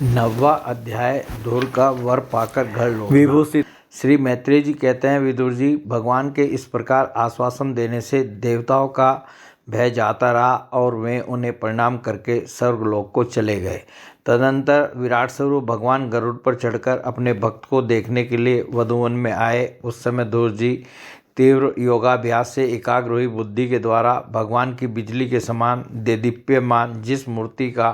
9वां अध्याय धूर्त का वर पाकर घर लौटा। विभूषित श्री मैत्रेय जी कहते हैं, विदुर जी, भगवान के इस प्रकार आश्वासन देने से देवताओं का भय जाता रहा और वे उन्हें प्रणाम करके स्वर्गलोक को चले गए। तदनंतर विराट स्वरूप भगवान गरुड़ पर चढ़कर अपने भक्त को देखने के लिए वधुवन में आए। उस समय धूर्त जी तीव्र योगाभ्यास से एकाग्र हुई बुद्धि के द्वारा भगवान की बिजली के समान देदीप्यमान जिस मूर्ति का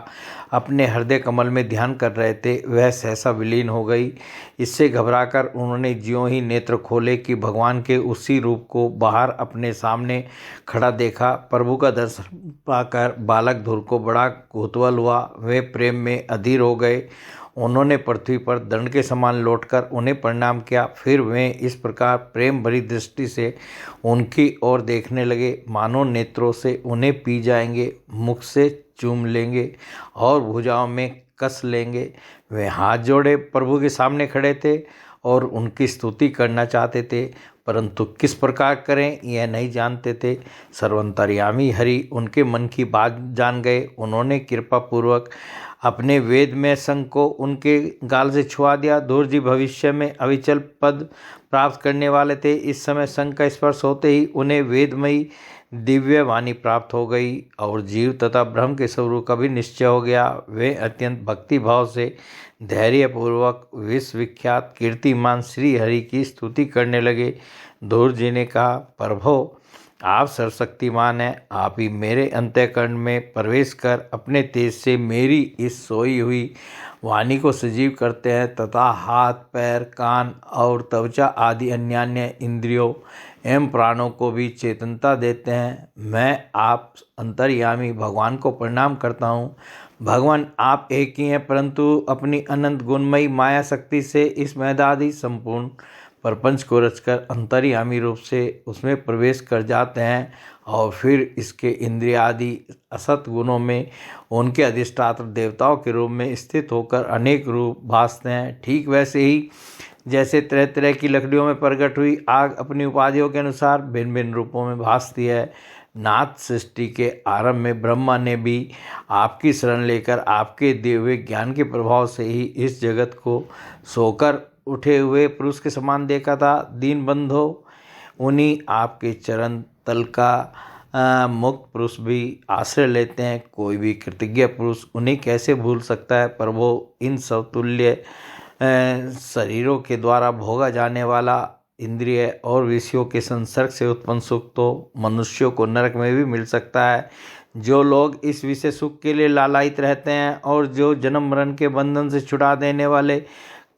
अपने हृदय कमल में ध्यान कर रहे थे वह सहसा विलीन हो गई। इससे घबराकर उन्होंने ज्यों ही नेत्र खोले कि भगवान के उसी रूप को बाहर अपने सामने खड़ा देखा। प्रभु का दर्शन पाकर बालक धूर्त को बड़ा कौतूहल हुआ। वे प्रेम में अधीर हो गए। उन्होंने पृथ्वी पर दंड के समान लौटकर उन्हें प्रणाम किया। फिर वे इस प्रकार प्रेम भरी दृष्टि से उनकी ओर देखने लगे मानो नेत्रों से उन्हें पी जाएंगे, मुख से चूम लेंगे और भुजाओं में कस लेंगे। वे हाथ जोड़े प्रभु के सामने खड़े थे और उनकी स्तुति करना चाहते थे, परंतु किस प्रकार करें यह नहीं जानते थे। सर्वंतर्यामी हरि उनके मन की बात जान गए। उन्होंने कृपा पूर्वक अपने वेद में संग को उनके गाल से छुआ दिया। धूर्त जी भविष्य में अविचल पद प्राप्त करने वाले थे। इस समय संग का स्पर्श होते ही उन्हें वेदमयी दिव्य वाणी प्राप्त हो गई और जीव तथा ब्रह्म के स्वरूप का भी निश्चय हो गया। वे अत्यंत भक्ति भाव से धैर्यपूर्वक विश्वविख्यात कीर्तिमान श्री हरि की स्तुति करने लगे। धूर्त जी ने कहा, प्रभो, आप सर्वशक्तिमान हैं। आप ही मेरे अंतःकरण में प्रवेश कर अपने तेज से मेरी इस सोई हुई वाणी को सजीव करते हैं तथा हाथ, पैर, कान और त्वचा आदि अन्यान्य इंद्रियों एवं प्राणों को भी चेतनता देते हैं। मैं आप अंतर्यामी भगवान को प्रणाम करता हूँ। भगवान आप एक ही हैं, परंतु अपनी अनंत गुणमयी माया शक्ति से इस मैदादी संपूर्ण प्रपंच को रचकर अंतर्यामी रूप से उसमें प्रवेश कर जाते हैं और फिर इसके इंद्रियादि असत गुणों में उनके अधिष्ठात्र देवताओं के रूप में स्थित होकर अनेक रूप भासते हैं। ठीक वैसे ही जैसे तरह तरह की लकड़ियों में प्रकट हुई आग अपनी उपाधियों के अनुसार भिन्न भिन्न रूपों में भासती है। नाथ सृष्टि के आरंभ में ब्रह्मा ने भी आपकी शरण लेकर आपके दिए हुए ज्ञान के प्रभाव से ही इस जगत को सोकर उठे हुए पुरुष के समान देखा था। दीन बंधो, उन्हीं आपके चरण तल का मुक्त पुरुष भी आश्रय लेते हैं। कोई भी कृतज्ञ पुरुष उन्हें कैसे भूल सकता है। प्रभो, इन समतुल्य शरीरों के द्वारा भोगा जाने वाला इंद्रिय और विषयों के संसर्ग से उत्पन्न सुख तो मनुष्यों को नरक में भी मिल सकता है। जो लोग इस विषय सुख के लिए लालायित रहते हैं और जो जन्म मरण के बंधन से छुड़ा देने वाले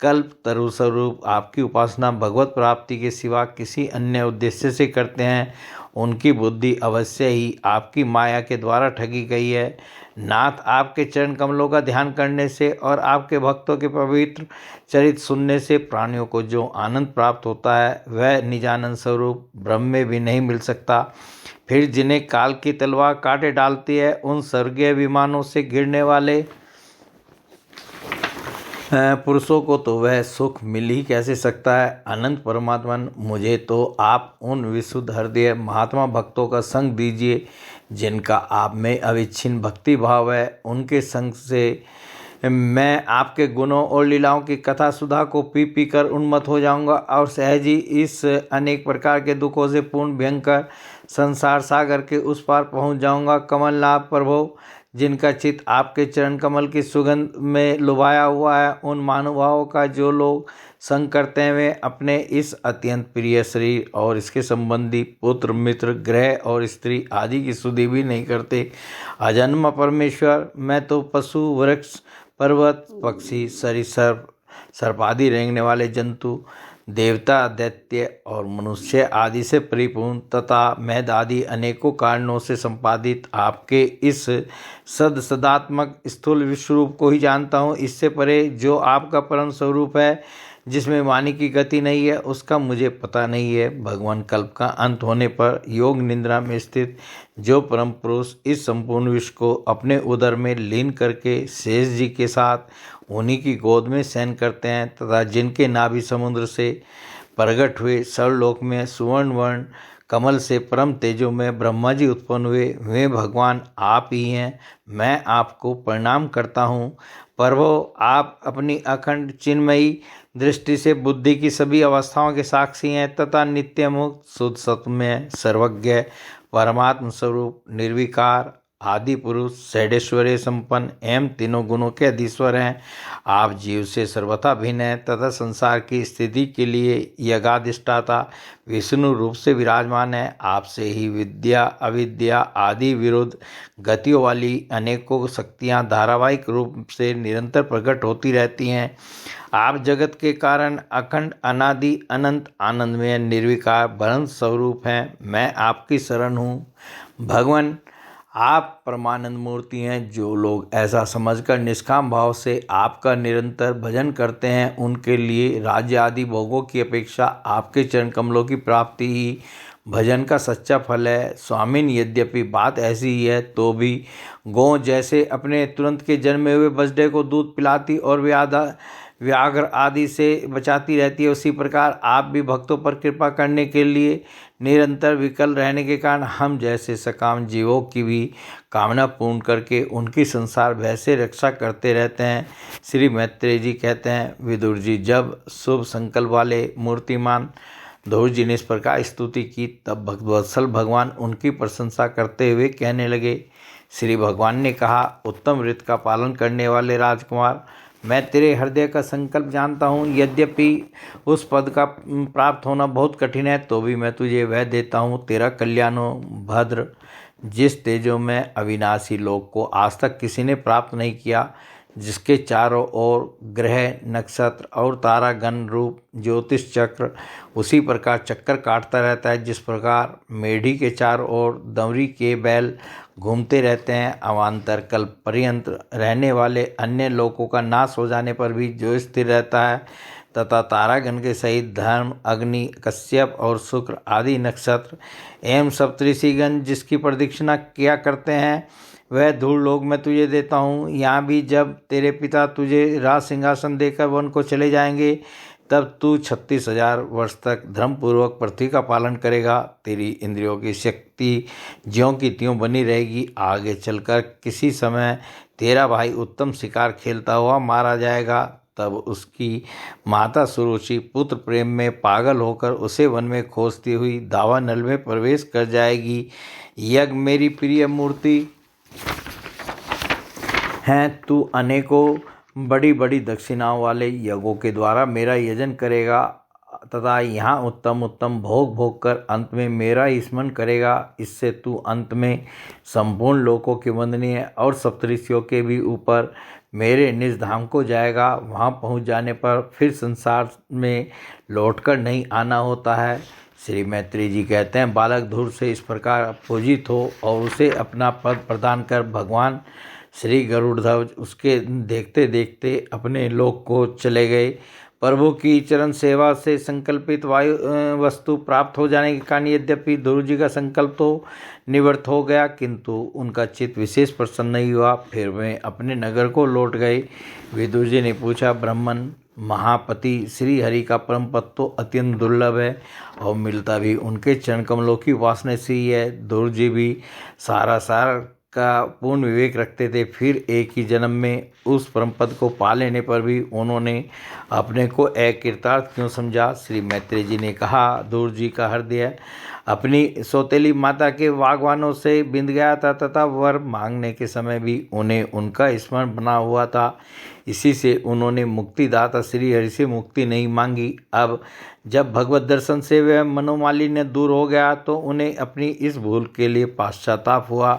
कल्प तरु स्वरूप आपकी उपासना भगवत प्राप्ति के सिवा किसी अन्य उद्देश्य से करते हैं, उनकी बुद्धि अवश्य ही आपकी माया के द्वारा ठगी गई है। नाथ, आपके चरण कमलों का ध्यान करने से और आपके भक्तों के पवित्र चरित्र सुनने से प्राणियों को जो आनंद प्राप्त होता है वह निजानंद स्वरूप ब्रह्म में भी नहीं मिल सकता। फिर जिन्हें काल की तलवार काटे डालती है उन स्वर्गीय विमानों से गिरने वाले पुरुषों को तो वह सुख मिल ही कैसे सकता है। अनंत परमात्मन, मुझे तो आप उन विशुद्ध हृदय महात्मा भक्तों का संग दीजिए जिनका आप में अविच्छिन्न भक्ति भाव है। उनके संग से मैं आपके गुणों और लीलाओं की कथा सुधा को पी पी कर उन्मत्त हो जाऊंगा और सहज ही इस अनेक प्रकार के दुखों से पूर्ण भयंकर संसार सागर के उस पार पहुंच जाऊंगा। कमलनाथ प्रभु, जिनका चित्त आपके चरण कमल की सुगंध में लुभाया हुआ है, उन महानुभावों का जो लोग संग करते हैं वे अपने इस अत्यंत प्रिय शरीर और इसके संबंधी पुत्र, मित्र, ग्रह और स्त्री आदि की सुधि भी नहीं करते। अजन्म परमेश्वर, मैं तो पशु, वृक्ष, पर्वत, पक्षी, सरीसृप, सर्पादि रेंगने वाले जंतु, देवता, दैत्य और मनुष्य आदि से परिपूर्ण तथा मैद आदि अनेकों कारणों से संपादित आपके इस सदात्मक स्थूल विश्वरूप को ही जानता हूँ। इससे परे जो आपका परम स्वरूप है, जिसमें वाणी की गति नहीं है, उसका मुझे पता नहीं है। भगवान, कल्प का अंत होने पर योग निद्रा में स्थित जो परम पुरुष इस संपूर्ण विश्व को अपने उदर में लीन करके शेष जी के साथ उन्हीं की गोद में शयन करते हैं तथा जिनके नाभि समुद्र से प्रकट हुए सर्वलोक में सुवर्ण वर्ण कमल से परम तेजो में ब्रह्मा जी उत्पन्न हुए, वे भगवान आप ही हैं। मैं आपको प्रणाम करता हूँ। प्रभो, आप अपनी अखंड चिन्मयी दृष्टि से बुद्धि की सभी अवस्थाओं के साक्षी हैं तथा नित्य मुक्त शुद्ध सत्य सर्वज्ञ परमात्म स्वरूप निर्विकार आदि पुरुष षडेश्वर्य संपन्न एवं तीनों गुणों के अधीश्वर हैं। आप जीव से सर्वथा भिन्न हैं तथा संसार की स्थिति के लिए यज्ञाधिष्ठाता विष्णु रूप से विराजमान है। आपसे ही विद्या अविद्या आदि विरुद्ध गतियों वाली अनेकों शक्तियां धारावाहिक रूप से निरंतर प्रकट होती रहती हैं। आप जगत के कारण अखंड अनादि अनंत आनंदमय निर्विकार ब्रह्म स्वरूप हैं। मैं आपकी शरण हूँ। भगवान, आप परमानंद मूर्ति हैं। जो लोग ऐसा समझकर निष्काम भाव से आपका निरंतर भजन करते हैं उनके लिए राज्य आदि भोगों की अपेक्षा आपके चरण कमलों की प्राप्ति ही भजन का सच्चा फल है। स्वामिन, यद्यपि बात ऐसी ही है तो भी गौ जैसे अपने तुरंत के जन्मे हुए बछड़े को दूध पिलाती और व्याघ्र आदि से बचाती रहती है, उसी प्रकार आप भी भक्तों पर कृपा करने के लिए निरंतर विकल रहने के कारण हम जैसे सकाम जीवों की भी कामना पूर्ण करके उनकी संसार भय से रक्षा करते रहते हैं। श्री मैत्रेय जी कहते हैं, विदुर जी, जब शुभ संकल्प वाले मूर्तिमान ध्रुव जी ने इस प्रकार स्तुति की तब भक्तवत्सल भगवान उनकी प्रशंसा करते हुए कहने लगे। श्री भगवान ने कहा, उत्तम रीत का पालन करने वाले राजकुमार, मैं तेरे हृदय का संकल्प जानता हूँ। यद्यपि उस पद का प्राप्त होना बहुत कठिन है तो भी मैं तुझे वह देता हूँ। तेरा कल्याणो भद्र, जिस तेजो में अविनाशी लोक को आज तक किसी ने प्राप्त नहीं किया, जिसके चारों ओर ग्रह नक्षत्र और तारागण रूप ज्योतिष चक्र उसी प्रकार चक्कर काटता रहता है जिस प्रकार मेढ़ी के चारों ओर दंवरी के बैल घूमते रहते हैं। अवान्तर कल्प पर्यंत रहने वाले अन्य लोकों का नाश हो जाने पर भी जो स्थिर रहता है तथा तारागण के सहित धर्म अग्नि कश्यप और शुक्र आदि नक्षत्र एवं सप्तऋषिगण जिसकी प्रदक्षिणा किया करते हैं वह धूल लोक मैं तुझे देता हूँ। यहाँ भी जब तेरे पिता तुझे राज सिंहासन देकर वन को चले जाएंगे तब तू 36,000 वर्ष तक धर्मपूर्वक पृथ्वी का पालन करेगा। तेरी इंद्रियों की शक्ति ज्यों की त्यों बनी रहेगी। आगे चलकर किसी समय तेरा भाई उत्तम शिकार खेलता हुआ मारा जाएगा, तब उसकी माता सुरुचि पुत्र प्रेम में पागल होकर उसे वन में खोजती हुई दावानल में प्रवेश कर जाएगी। यज्ञ मेरी प्रिय मूर्ति हैं, तू अनेकों बड़ी बड़ी दक्षिणाओं वाले यज्ञों के द्वारा मेरा यजन करेगा तथा यहाँ उत्तम उत्तम भोग भोग कर अंत में मेरा ही स्मरण करेगा। इससे तू अंत में संपूर्ण लोकों के वंदनीय और सप्तऋषियों के भी ऊपर मेरे निज धाम को जाएगा। वहाँ पहुँच जाने पर फिर संसार में लौटकर नहीं आना होता है। श्री मैत्रेय जी कहते हैं, बालक ध्रुव से इस प्रकार पूजित हो और उसे अपना पद प्रदान कर भगवान श्री गरुड़ध्वज उसके देखते देखते अपने लोक को चले गए। प्रभु की चरण सेवा से संकल्पित वायु वस्तु प्राप्त हो जाने के कारण यद्यपि ध्रुव जी का संकल्प तो निवृत्त हो गया किंतु उनका चित्त विशेष प्रसन्न नहीं हुआ। फिर वे अपने नगर को लौट गए। विदुर जी ने पूछा, ब्राह्मण महापति श्री हरि का परम पद तो अत्यंत दुर्लभ है और मिलता भी उनके चरण कमलों की उपासना से ही है। ध्रुव जी भी सार का पूर्ण विवेक रखते थे, फिर एक ही जन्म में उस परम पद को पा लेने पर भी उन्होंने अपने को अकृतार्थ क्यों समझा। श्री मैत्रेय जी ने कहा, ध्रुव जी का हृदय अपनी सौतेली माता के वागवानों से बिंद गया था तथा वर मांगने के समय भी उन्हें उनका स्मरण बना हुआ था। इसी से उन्होंने मुक्तिदाता श्री हरि से मुक्ति नहीं मांगी। अब जब भगवत दर्शन से वह मनोमालिन्य दूर हो गया तो उन्हें अपनी इस भूल के लिए पश्चाताप हुआ।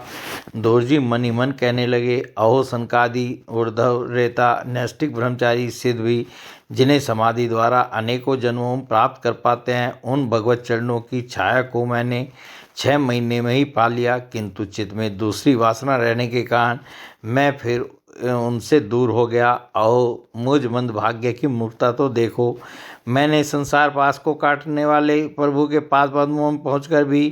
ध्रुव जी मन ही मन कहने लगे, अहो सनकादि ऊर्ध्व रेता नैष्ठिक ब्रह्मचारी सिद्ध भी जिन्हें समाधि द्वारा अनेकों जन्मों में प्राप्त कर पाते हैं, उन भगवत चरणों की छाया को मैंने 6 महीने में ही पा लिया, किंतु चित्त में दूसरी वासना रहने के कारण मैं फिर उनसे दूर हो गया। अहो मुझ मंद भाग्य की मूर्खता तो देखो, मैंने संसार पास को काटने वाले प्रभु के पास पद्मों में पहुँचकर भी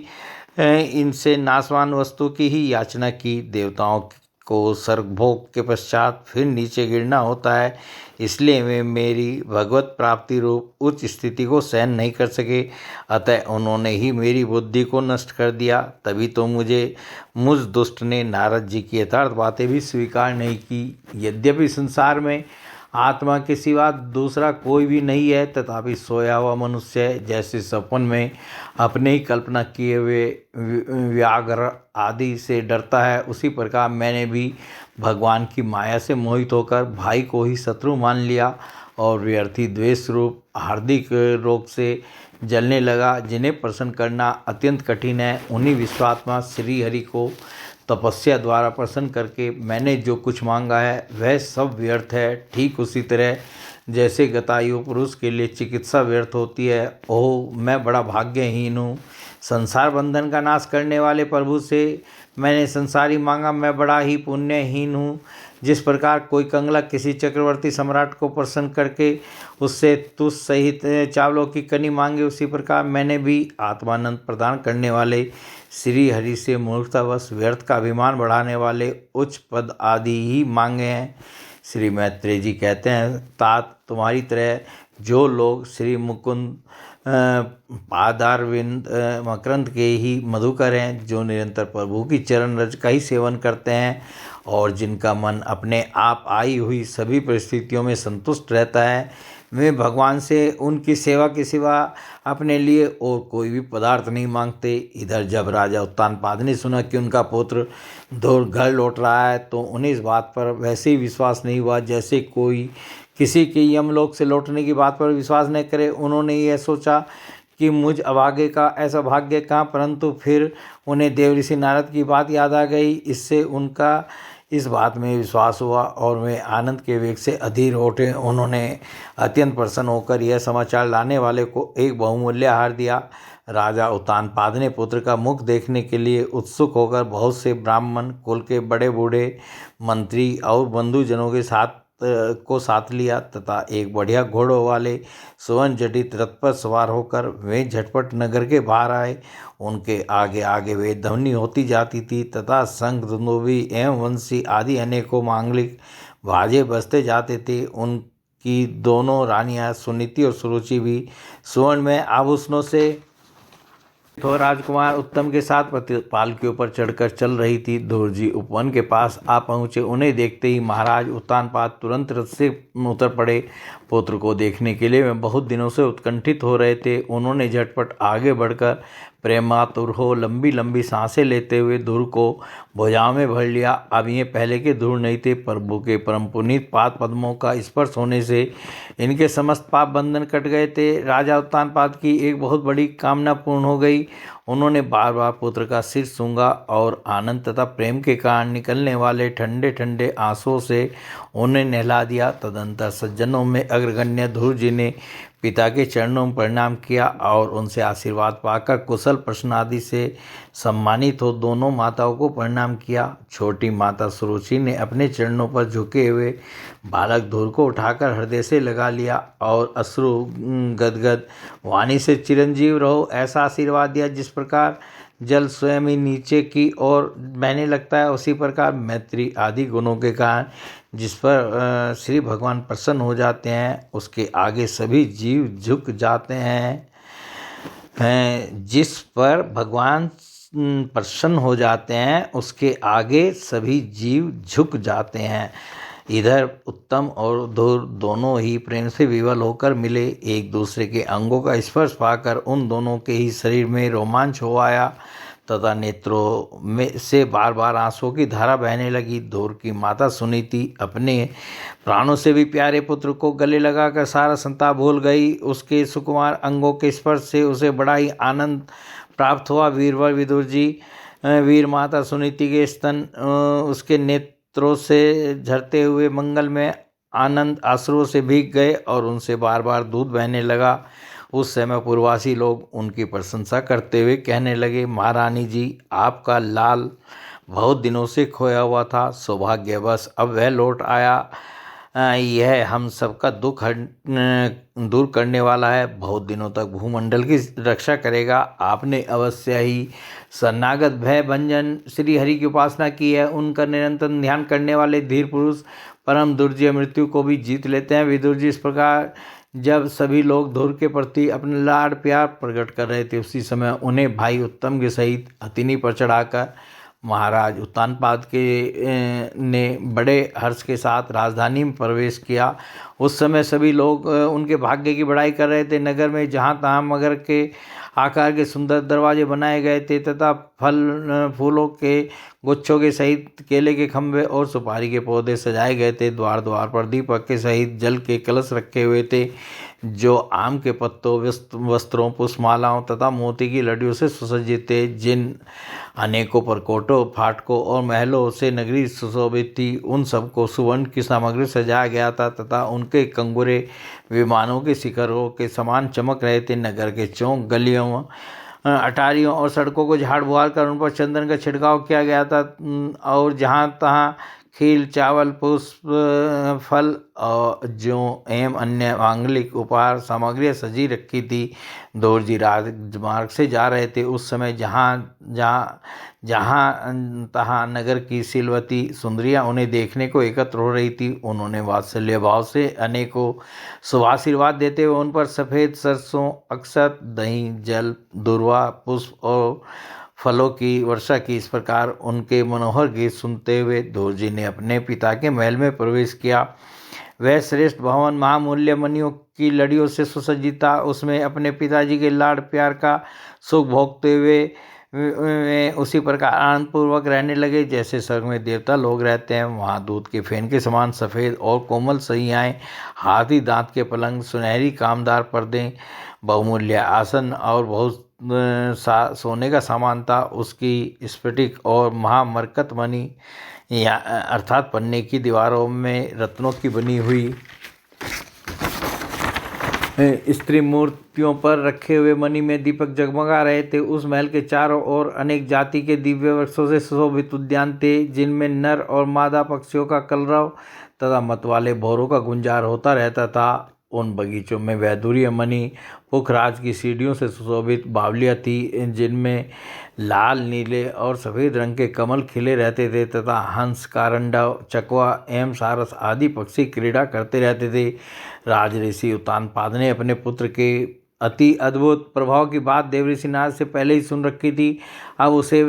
इनसे नाशवान वस्तु की ही याचना की। देवताओं को स्वर्गभोग के पश्चात फिर नीचे गिरना होता है, इसलिए वे मेरी भगवत प्राप्ति रूप उच्च स्थिति को सहन नहीं कर सके, अतः उन्होंने ही मेरी बुद्धि को नष्ट कर दिया। तभी तो मुझ दुष्ट ने नारद जी की यथार्थ बातें भी स्वीकार नहीं की। यद्यपि संसार में आत्मा के सिवा दूसरा कोई भी नहीं है, तथापि सोया हुआ मनुष्य जैसे सपन में अपने ही कल्पना किए हुए व्याघ्र आदि से डरता है, उसी प्रकार मैंने भी भगवान की माया से मोहित होकर भाई को ही शत्रु मान लिया और व्यर्थी द्वेष रूप हार्दिक रोग से जलने लगा, जिन्हें प्रसन्न करना अत्यंत कठिन है। उन्हीं विश्वात्मा श्री हरि को तपस्या द्वारा प्रसन्न करके मैंने जो कुछ मांगा है वह सब व्यर्थ है। ठीक उसी तरह जैसे गतायु पुरुष के लिए चिकित्सा व्यर्थ होती है। ओह, मैं बड़ा भाग्यहीन हूँ। संसार बंधन का नाश करने वाले प्रभु से मैंने संसारी मांगा, मैं बड़ा ही पुण्यहीन हूँ। जिस प्रकार कोई कंगला किसी चक्रवर्ती सम्राट को प्रसन्न करके उससे तुष सहित चावलों की कनी मांगे, उसी प्रकार मैंने भी आत्मानंद प्रदान करने वाले श्री हरि से मूर्खतावश व्यर्थ का अभिमान बढ़ाने वाले उच्च पद आदि ही मांगे हैं। श्री मैत्रेय जी कहते हैं, तात तुम्हारी तरह जो लोग श्री मुकुंद पादारविंद मकरंद के ही मधुकर हैं, जो निरंतर प्रभु की चरण रज का ही सेवन करते हैं और जिनका मन अपने आप आई हुई सभी परिस्थितियों में संतुष्ट रहता है, वे भगवान से उनकी सेवा के सिवा अपने लिए और कोई भी पदार्थ नहीं मांगते। इधर जब राजा उत्तानपाद ने सुना कि उनका पुत्र धूर घर लौट रहा है, तो उन्हें इस बात पर वैसे ही विश्वास नहीं हुआ जैसे कोई किसी के यमलोक से लौटने की बात पर विश्वास न करे। उन्होंने यह सोचा कि मुझ अभागे का ऐसा भाग्य कहाँ, परंतु फिर उन्हें देव ऋषि नारद की बात याद आ गई। इससे उनका इस बात में विश्वास हुआ और वे आनंद के वेग से अधीर हो उठे। उन्होंने अत्यंत प्रसन्न होकर यह समाचार लाने वाले को एक बहुमूल्य हार दिया। राजा उत्तानपाद ने पुत्र का मुख देखने के लिए उत्सुक होकर बहुत से ब्राह्मण कुल के बड़े बूढ़े मंत्री और बंधुजनों के साथ लिया तथा एक बढ़िया घोड़ों वाले सुवर्ण जटित रथ पर सवार होकर वे झटपट नगर के बाहर आए। उनके आगे आगे वे ध्वनि होती जाती थी तथा शंख, दुंदुभी एवं वंशी आदि अनेकों मांगलिक बाजे बजते जाते थे। उनकी दोनों रानियां सुनीति और सुरुचि भी सुवर्ण में आभूषणों से तो राजकुमार उत्तम के साथ पाल के ऊपर चढ़कर चल रही थी। धूर जी उपवन के पास आ पहुँचे। उन्हें देखते ही महाराज उत्तानपाद तुरंत रथ से उतर पड़े। पुत्र को देखने के लिए वे बहुत दिनों से उत्कंठित हो रहे थे। उन्होंने झटपट आगे बढ़कर प्रेमातुर हो लंबी लंबी सांसें लेते हुए धूर को भुजाओं में भर लिया। अब ये पहले के धूर नहीं थे। प्रभु के परम पुनीत पाद पद्मों का स्पर्श होने से इनके समस्त पाप बंधन कट गए थे। राजा उत्तानपाद की एक बहुत बड़ी कामना पूर्ण हो गई। उन्होंने बार बार पुत्र का सिर सूंघा और आनंद तथा प्रेम के कारण निकलने वाले ठंडे ठंडे आंसुओं से उन्हें नहला दिया। तदंतर सज्जनों में अग्रगण्य धूर जी ने पिता के चरणों में प्रणाम किया और उनसे आशीर्वाद पाकर कुशल प्रश्न आदि से सम्मानित हो दोनों माताओं को प्रणाम किया। छोटी माता सुरुचि ने अपने चरणों पर झुके हुए बालक धूर को उठाकर हृदय से लगा लिया और अश्रु गदगद वाणी से चिरंजीव रहो ऐसा आशीर्वाद दिया। जिस प्रकार जल स्वयं ही नीचे की ओर बहने लगता है, उसी प्रकार मैत्री आदि गुणों के कारण जिस पर श्री भगवान प्रसन्न हो जाते हैं उसके आगे सभी जीव झुक जाते हैं। जिस पर भगवान प्रसन्न हो जाते हैं उसके आगे सभी जीव झुक जाते हैं। इधर उत्तम और धूर दोनों ही प्रेम से विवल होकर मिले। एक दूसरे के अंगों का स्पर्श पाकर उन दोनों के ही शरीर में रोमांच हो आया तथा नेत्रों में से बार बार आंसुओं की धारा बहने लगी। धूर की माता सुनीति अपने प्राणों से भी प्यारे पुत्र को गले लगाकर सारा संताप भूल गई। उसके सुकुमार अंगों के स्पर्श से उसे बड़ा ही आनंद प्राप्त हुआ। वीरवर विदुर जी वीर माता सुनीति के स्तन उसके नेत्रों से झरते हुए मंगल में आनंद आंसुओं से भीग गए और उनसे बार बार दूध बहने लगा। उस समय पूर्ववासी लोग उनकी प्रशंसा करते हुए कहने लगे, महारानी जी आपका लाल बहुत दिनों से खोया हुआ था, सौभाग्यवश अब वह लौट आया यह हम सबका दुख दूर करने वाला है, बहुत दिनों तक भूमंडल की रक्षा करेगा। आपने अवश्य ही शरणागत भय भंजन श्री हरि की उपासना की है। उनका निरंतर ध्यान करने वाले धीर पुरुष परम दुर्जय मृत्यु को भी जीत लेते हैं। विदुर जी, इस प्रकार जब सभी लोग धुर के प्रति अपने लाड़ प्यार प्रकट कर रहे थे, उसी समय उन्हें भाई उत्तम के सहित हथिनी पर चढ़ाकर महाराज उत्तानपाद ने बड़े हर्ष के साथ राजधानी में प्रवेश किया। उस समय सभी लोग उनके भाग्य की बड़ाई कर रहे थे। नगर में जहाँ तहाँ मगर के आकार के सुंदर दरवाजे बनाए गए थे तथा फूलों के गुच्छों के सहित केले के खंभे और सुपारी के पौधे सजाए गए थे। द्वार द्वार पर दीपक के सहित जल के कलश रखे हुए थे, जो आम के पत्तों, वस्त्रों, पुष्पमालाओं तथा मोती की लड़ियों से सुसज्जित थे। जिन अनेकों परकोटों, फाटकों और महलों से नगरी सुशोभित थी, उन सबको सुवर्ण की सामग्री सजाया गया था तथा उनके कंगुरे विमानों के शिखरों के समान चमक रहे थे। नगर के चौक, गलियों, अटारियों और सड़कों को झाड़ बुहार कर उन पर चंदन का छिड़काव किया गया था और जहाँ तहाँ खील, चावल, पुष्प, फल और जौ एवं अन्य मांगलिक उपहार सामग्रियाँ सजी रखी थी। दौड़जी राजमार्ग से जा रहे थे। उस समय जहाँ तहाँ नगर की सिलवती सुंदरियाँ उन्हें देखने को एकत्र हो रही थी। उन्होंने वात्सल्य भाव से अनेकों शुभाशीर्वाद देते हुए उन पर सफ़ेद सरसों, अक्षत, दही, जल, दुर्वा, पुष्प और फलों की वर्षा की। इस प्रकार उनके मनोहर गीत सुनते हुए दौड़जी ने अपने पिता के महल में प्रवेश किया। वह श्रेष्ठ भवन महामूल्य मणियों की लड़ियों से सुसज्जित था। उसमें अपने पिताजी के लाड़ प्यार का सुख भोगते हुए वे उसी प्रकार आनंदपूर्वक रहने लगे जैसे स्वर्ग में देवता लोग रहते हैं। वहाँ दूध के फेन के समान सफ़ेद और कोमल सैयाएँ, हाथी दांत के पलंग, सुनहरी कामदार पर्दे, बहुमूल्य आसन और बहुत सोने का सामान था। उसकी स्फटिक और महामरकत मणि अर्थात पन्ने की दीवारों में रत्नों की बनी हुई स्त्री मूर्तियों पर रखे हुए मणि में दीपक जगमगा रहे थे। उस महल के चारों ओर अनेक जाति के दिव्य वृक्षों से सुशोभित उद्यान थे, जिनमें नर और मादा पक्षियों का कलरव तथा मतवाले भौरों का गुंजार होता रहता था। उन बगीचों में वैदुर्य मणि पुखराज की सीढ़ियों से सुशोभित बावलियाँ थी, जिनमें लाल, नीले और सफ़ेद रंग के कमल खिले रहते थे तथा हंस, कारंडव, चकवा एवं सारस आदि पक्षी क्रीड़ा करते रहते थे। राजऋषि उत्तानपाद ने अपने पुत्र के अति अद्भुत प्रभाव की बात देवऋषि नारद से पहले ही सुन रखी थी। अब उसे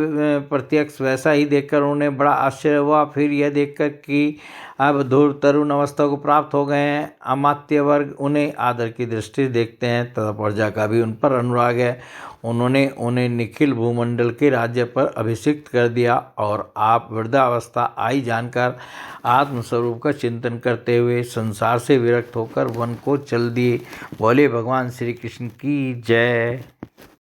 प्रत्यक्ष वैसा ही देखकर उन्हें बड़ा आश्चर्य हुआ। फिर यह देखकर कि अब धूर तरुण अवस्था को प्राप्त हो गए हैं, अमात्य वर्ग उन्हें आदर की दृष्टि से देखते हैं तथा प्रजा का भी उन पर अनुराग है। उन्होंने उन्हें निखिल भूमंडल के राज्य पर अभिषिक्त कर दिया और आप वृद्धावस्था आई जानकर आत्मस्वरूप का चिंतन करते हुए संसार से विरक्त होकर वन को चल दिए। बोले भगवान श्री कृष्ण की जय।